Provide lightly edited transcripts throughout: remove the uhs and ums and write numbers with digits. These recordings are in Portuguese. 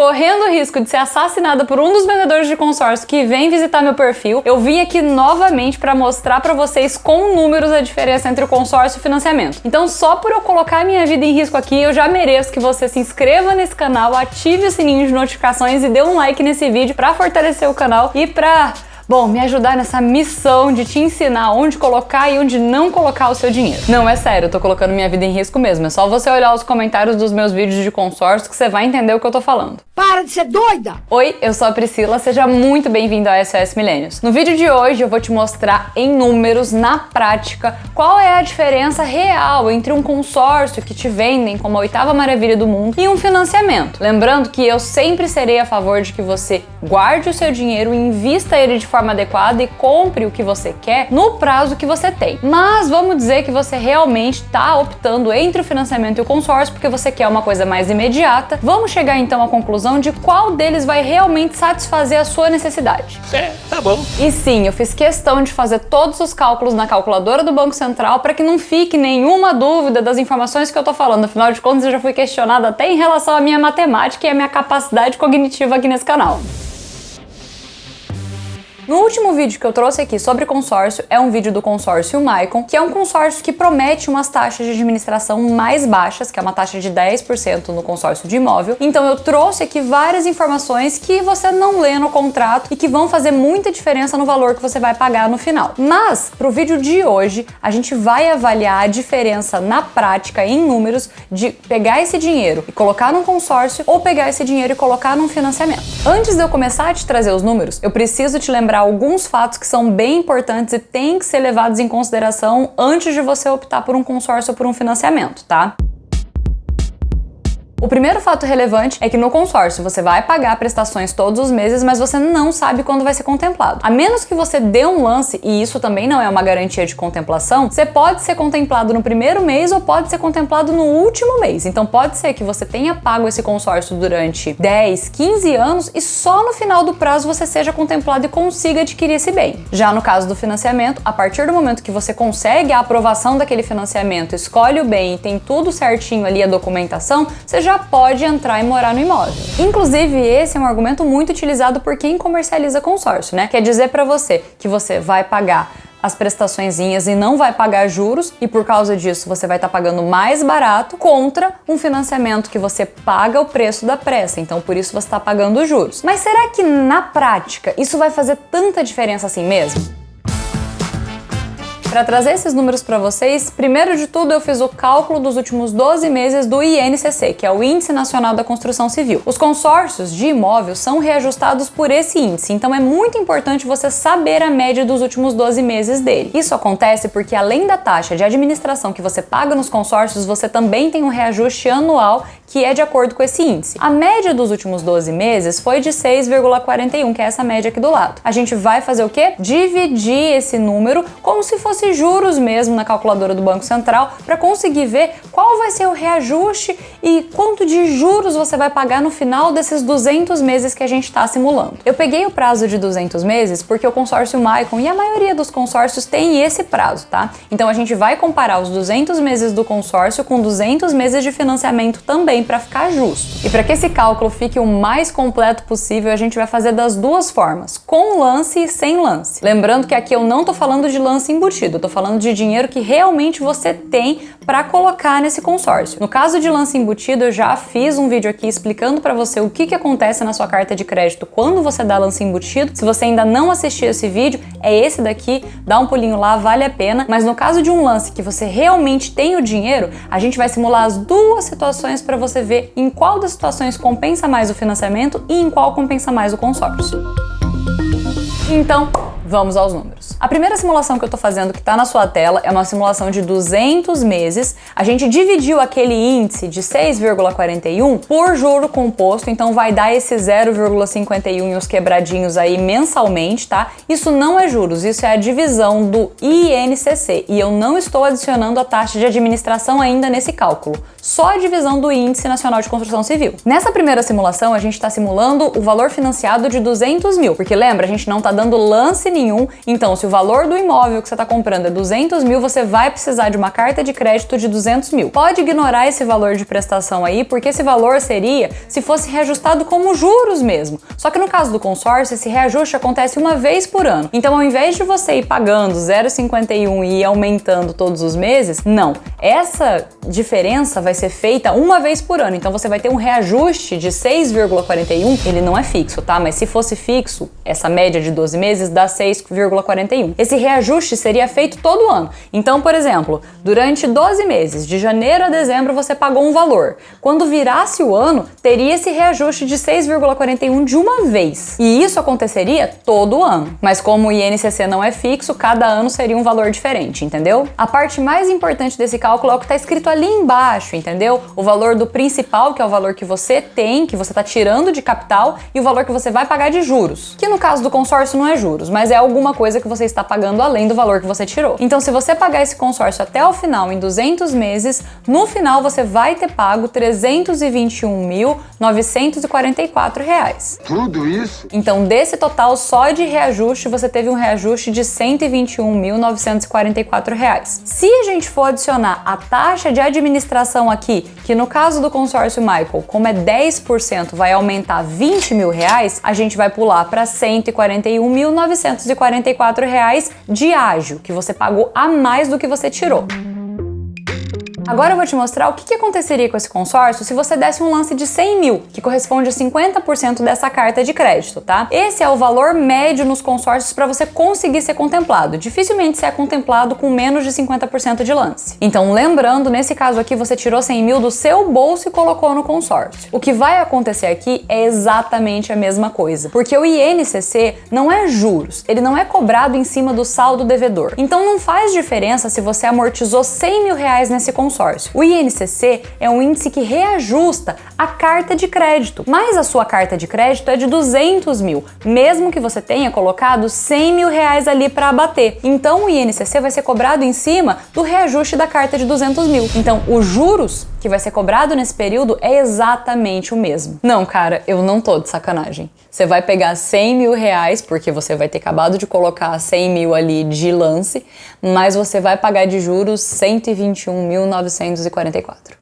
correndo o risco de ser assassinada por um dos vendedores de consórcio que vem visitar meu perfil, eu vim aqui novamente para mostrar para vocês com números a diferença entre o consórcio e o financiamento. Então, só por eu colocar minha vida em risco aqui, eu já mereço que você se inscreva nesse canal, ative o sininho de notificações e dê um like nesse vídeo para fortalecer o canal e para me ajudar nessa missão de te ensinar onde colocar e onde não colocar o seu dinheiro. Não, é sério, eu tô colocando minha vida em risco mesmo. É só você olhar os comentários dos meus vídeos de consórcio que você vai entender o que eu tô falando. Para de ser doida! Oi, eu sou a Priscila, seja muito bem-vindo ao SOS Millennials. No vídeo de hoje eu vou te mostrar em números, na prática, qual é a diferença real entre um consórcio que te vendem como a 8ª maravilha do mundo e um financiamento. Lembrando que eu sempre serei a favor de que você guarde o seu dinheiro, invista ele de forma adequada e compre o que você quer no prazo que você tem. Mas vamos dizer que você realmente está optando entre o financiamento e o consórcio porque você quer uma coisa mais imediata. Vamos chegar então à conclusão de qual deles vai realmente satisfazer a sua necessidade. Tá bom. E sim, eu fiz questão de fazer todos os cálculos na calculadora do Banco Central para que não fique nenhuma dúvida das informações que eu tô falando. Afinal de contas, eu já fui questionada até em relação à minha matemática e à minha capacidade cognitiva aqui nesse canal. No último vídeo que eu trouxe aqui sobre consórcio é um vídeo do consórcio Maicon, que é um consórcio que promete umas taxas de administração mais baixas, que é uma taxa de 10% no consórcio de imóvel. Então eu trouxe aqui várias informações que você não lê no contrato e que vão fazer muita diferença no valor que você vai pagar no final. Mas, pro vídeo de hoje, a gente vai avaliar a diferença na prática, em números, de pegar esse dinheiro e colocar num consórcio ou pegar esse dinheiro e colocar num financiamento. Antes de eu começar a te trazer os números, eu preciso te lembrar alguns fatos que são bem importantes e têm que ser levados em consideração antes de você optar por um consórcio ou por um financiamento, tá? O primeiro fato relevante é que no consórcio você vai pagar prestações todos os meses, mas você não sabe quando vai ser contemplado. A menos que você dê um lance, e isso também não é uma garantia de contemplação, você pode ser contemplado no primeiro mês ou pode ser contemplado no último mês. Então pode ser que você tenha pago esse consórcio durante 10, 15 anos e só no final do prazo você seja contemplado e consiga adquirir esse bem. Já no caso do financiamento, a partir do momento que você consegue a aprovação daquele financiamento, escolhe o bem e tem tudo certinho ali a documentação, você já pode entrar e morar no imóvel. Inclusive, esse é um argumento muito utilizado por quem comercializa consórcio, né? Quer dizer para você que você vai pagar as prestaçõezinhas e não vai pagar juros e por causa disso você vai estar pagando mais barato contra um financiamento que você paga o preço da pressa, então por isso você está pagando juros. Mas será que na prática isso vai fazer tanta diferença assim mesmo? Para trazer esses números para vocês, primeiro de tudo eu fiz o cálculo dos últimos 12 meses do INCC, que é o Índice Nacional da Construção Civil. Os consórcios de imóvel são reajustados por esse índice, então é muito importante você saber a média dos últimos 12 meses dele. Isso acontece porque além da taxa de administração que você paga nos consórcios, você também tem um reajuste anual que é de acordo com esse índice. A média dos últimos 12 meses foi de 6,41, que é essa média aqui do lado. A gente vai fazer o quê? Dividir esse número como se fosse juros mesmo na calculadora do Banco Central para conseguir ver qual vai ser o reajuste e quanto de juros você vai pagar no final desses 200 meses que a gente está simulando. Eu peguei o prazo de 200 meses porque o consórcio Maicon e a maioria dos consórcios tem esse prazo, tá? Então a gente vai comparar os 200 meses do consórcio com 200 meses de financiamento também para ficar justo. E para que esse cálculo fique o mais completo possível, a gente vai fazer das duas formas, com lance e sem lance. Lembrando que aqui eu não tô falando de lance embutido, eu tô falando de dinheiro que realmente você tem para colocar nesse consórcio. No caso de lance embutido, eu já fiz um vídeo aqui explicando para você o que acontece na sua carta de crédito quando você dá lance embutido. Se você ainda não assistiu esse vídeo, é esse daqui, dá um pulinho lá, vale a pena. Mas no caso de um lance que você realmente tem o dinheiro, a gente vai simular as duas situações para você ver em qual das situações compensa mais o financiamento e em qual compensa mais o consórcio. Então, vamos aos números. A primeira simulação que eu tô fazendo, que tá na sua tela, é uma simulação de 200 meses. A gente dividiu aquele índice de 6,41 por juro composto, então vai dar esse 0,51 e os quebradinhos aí mensalmente, tá? Isso não é juros, isso é a divisão do INCC e eu não estou adicionando a taxa de administração ainda nesse cálculo, só a divisão do Índice Nacional de Construção Civil. Nessa primeira simulação, a gente está simulando o valor financiado de 200 mil, porque lembra, a gente não tá dando lance nenhum. Então, se o valor do imóvel que você está comprando é 200 mil, você vai precisar de uma carta de crédito de 200 mil. Pode ignorar esse valor de prestação aí, porque esse valor seria se fosse reajustado como juros mesmo. Só que no caso do consórcio, esse reajuste acontece uma vez por ano. Então, ao invés de você ir pagando 0,51 e ir aumentando todos os meses, não. Essa diferença vai ser feita uma vez por ano. Então, você vai ter um reajuste de 6,41. Ele não é fixo, tá? Mas se fosse fixo, essa média de 12 meses dá 6,41. Esse reajuste seria feito todo ano. Então, por exemplo, durante 12 meses, de janeiro a dezembro, você pagou um valor. Quando virasse o ano, teria esse reajuste de 6,41 de uma vez. E isso aconteceria todo ano. Mas como o INCC não é fixo, cada ano seria um valor diferente, entendeu? A parte mais importante desse cálculo é o que está escrito ali embaixo, entendeu? O valor do principal, que é o valor que você tem, que você está tirando de capital, e o valor que você vai pagar de juros. Que no caso do consórcio não é juros, mas é alguma coisa que você está pagando além do valor que você tirou. Então, se você pagar esse consórcio até o final, em 200 meses, no final você vai ter pago R$ 321.944. Tudo isso? Então, desse total só de reajuste, você teve um reajuste de R$ 121.944. Se a gente for adicionar a taxa de administração aqui, que no caso do consórcio Michael, como é 10%, vai aumentar R$20 mil, a gente vai pular para R$ 141.944 de ágio, que você pagou a mais do que você tirou. Agora eu vou te mostrar o que aconteceria com esse consórcio se você desse um lance de 100 mil, que corresponde a 50% dessa carta de crédito, tá? Esse é o valor médio nos consórcios para você conseguir ser contemplado. Dificilmente você é contemplado com menos de 50% de lance. Então, lembrando, nesse caso aqui, você tirou 100 mil do seu bolso e colocou no consórcio. O que vai acontecer aqui é exatamente a mesma coisa, porque o INCC não é juros, ele não é cobrado em cima do saldo devedor. Então, não faz diferença se você amortizou 100 mil reais nesse consórcio. O INCC é um índice que reajusta a carta de crédito, mas a sua carta de crédito é de 200 mil, mesmo que você tenha colocado 100 mil reais ali para abater. Então o INCC vai ser cobrado em cima do reajuste da carta de 200 mil. Então os juros que vai ser cobrado nesse período é exatamente o mesmo. Não, cara, eu não tô de sacanagem. Você vai pegar 100 mil reais, porque você vai ter acabado de colocar 100 mil ali de lance, mas você vai pagar de juros 121.944.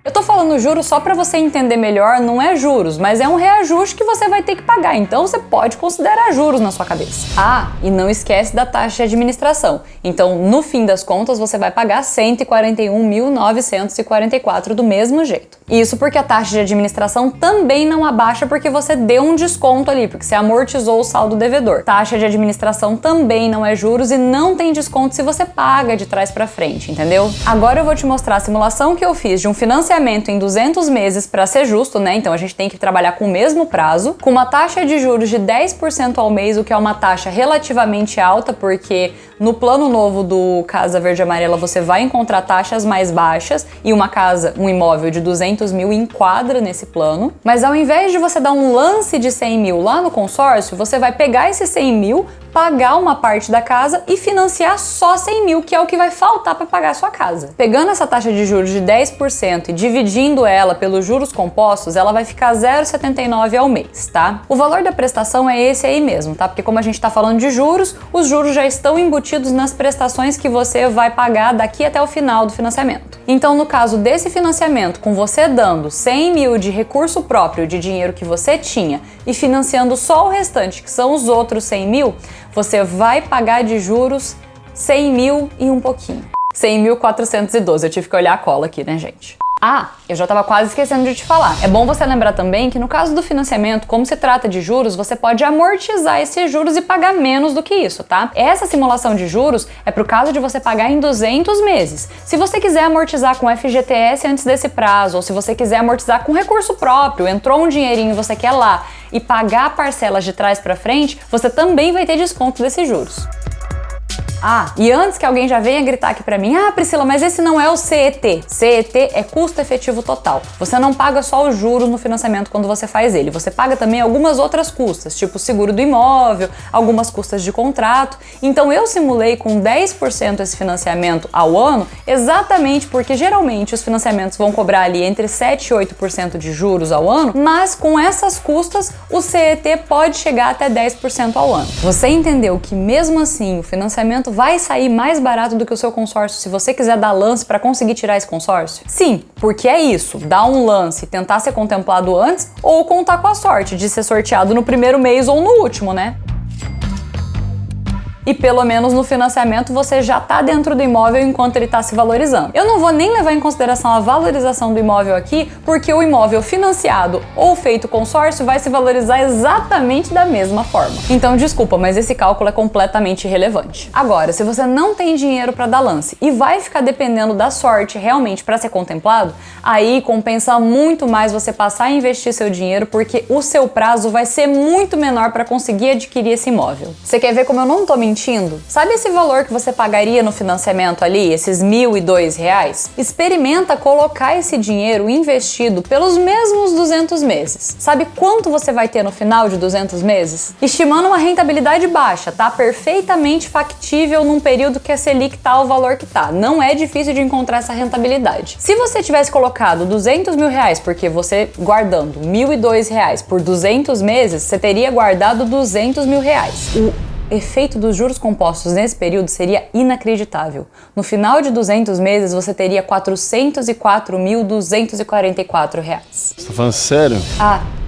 Eu tô falando juros só para você entender melhor, não é juros, mas é um reajuste que você vai ter que pagar, então você pode considerar juros na sua cabeça. Ah, e não esquece da taxa de administração. Então, no fim das contas, você vai pagar 141.944 do mesmo jeito. Isso porque a taxa de administração também não abaixa porque você deu um desconto ali, porque você amortizou o saldo devedor. Taxa de administração também não é juros e não tem desconto se você paga de trás para frente, entendeu? Agora eu vou te mostrar a simulação que eu fiz de um financiamento em 200 meses para ser justo, né? Então a gente tem que trabalhar com o mesmo prazo, com uma taxa de juros de 10% ao mês, o que é uma taxa relativamente alta, porque no plano novo do Casa Verde e Amarela você vai encontrar taxas mais baixas e um imóvel de 200 mil enquadra nesse plano. Mas ao invés de você dar um lance de 100 mil lá no consórcio, você vai pegar esses 100 mil, pagar uma parte da casa e financiar só 100 mil, que é o que vai faltar para pagar a sua casa. Pegando essa taxa de juros de 10% e dividindo ela pelos juros compostos, ela vai ficar 0,79 ao mês, tá? O valor da prestação é esse aí mesmo, tá? Porque como a gente tá falando de juros, os juros já estão embutidos nas prestações que você vai pagar daqui até o final do financiamento. Então, no caso desse financiamento, com você dando 100 mil de recurso próprio, de dinheiro que você tinha, e financiando só o restante, que são os outros 100 mil, você vai pagar de juros 100 mil e um pouquinho. 100.412, eu tive que olhar a cola aqui, né, gente? Ah, eu já estava quase esquecendo de te falar. É bom você lembrar também que no caso do financiamento, como se trata de juros, você pode amortizar esses juros e pagar menos do que isso, tá? Essa simulação de juros é pro caso de você pagar em 200 meses. Se você quiser amortizar com FGTS antes desse prazo, ou se você quiser amortizar com recurso próprio, entrou um dinheirinho e você quer lá e pagar parcelas de trás para frente, você também vai ter desconto desses juros. Ah, e antes que alguém já venha gritar aqui pra mim, Priscila, mas esse não é o CET. CET é custo efetivo total. Você não paga só os juros no financiamento quando você faz ele, você paga também algumas outras custas, tipo o seguro do imóvel, algumas custas de contrato. Então eu simulei com 10% esse financiamento ao ano, exatamente porque geralmente os financiamentos vão cobrar ali entre 7 e 8% de juros ao ano, mas com essas custas o CET pode chegar até 10% ao ano. Você entendeu que mesmo assim o financiamento vai sair mais barato do que o seu consórcio se você quiser dar lance para conseguir tirar esse consórcio? Sim, porque é isso, dar um lance e tentar ser contemplado antes ou contar com a sorte de ser sorteado no primeiro mês ou no último, né? E pelo menos no financiamento você já está dentro do imóvel enquanto ele está se valorizando. Eu não vou nem levar em consideração a valorização do imóvel aqui, porque o imóvel financiado ou feito consórcio vai se valorizar exatamente da mesma forma. Então desculpa, mas esse cálculo é completamente irrelevante. Agora, se você não tem dinheiro para dar lance e vai ficar dependendo da sorte realmente para ser contemplado, aí compensa muito mais você passar a investir seu dinheiro, porque o seu prazo vai ser muito menor para conseguir adquirir esse imóvel. Você quer ver como eu não tô mentindo? Sabe esse valor que você pagaria no financiamento ali, esses R$ 1.002? Experimenta colocar esse dinheiro investido pelos mesmos 200 meses. Sabe quanto você vai ter no final de 200 meses? Estimando uma rentabilidade baixa, tá? Perfeitamente factível num período que a Selic tá o valor que tá. Não é difícil de encontrar essa rentabilidade. Se você tivesse colocado R$ 200 mil, porque você guardando R$ 1.002 por 200 meses, você teria guardado R$ 200 mil. O efeito dos juros compostos nesse período seria inacreditável. No final de 200 meses, você teria R$ 404.244. Você tá falando sério?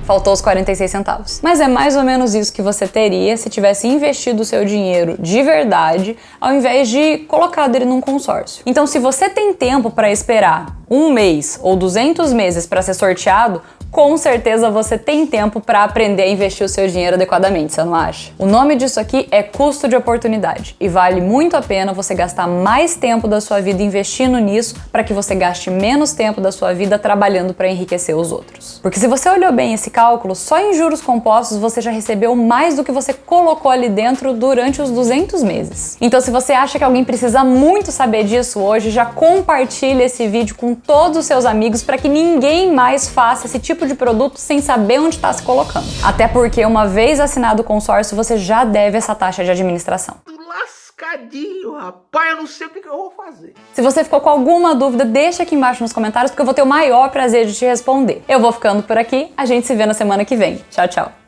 Faltou os 46 centavos. Mas é mais ou menos isso que você teria se tivesse investido o seu dinheiro de verdade, ao invés de colocado ele num consórcio. Então, se você tem tempo para esperar um mês ou 200 meses para ser sorteado, com certeza você tem tempo para aprender a investir o seu dinheiro adequadamente, você não acha? O nome disso aqui é custo de oportunidade e vale muito a pena você gastar mais tempo da sua vida investindo nisso para que você gaste menos tempo da sua vida trabalhando para enriquecer os outros. Porque se você olhou bem esse cálculo, só em juros compostos você já recebeu mais do que você colocou ali dentro durante os 200 meses. Então, se você acha que alguém precisa muito saber disso hoje, já compartilha esse vídeo com todos os seus amigos para que ninguém mais faça esse tipo de produto sem saber onde está se colocando. Até porque, uma vez assinado o consórcio, você já deve essa taxa de administração. Lascadinho, rapaz, eu não sei o que eu vou fazer. Se você ficou com alguma dúvida, deixa aqui embaixo nos comentários, porque eu vou ter o maior prazer de te responder. Eu vou ficando por aqui, a gente se vê na semana que vem. Tchau, tchau.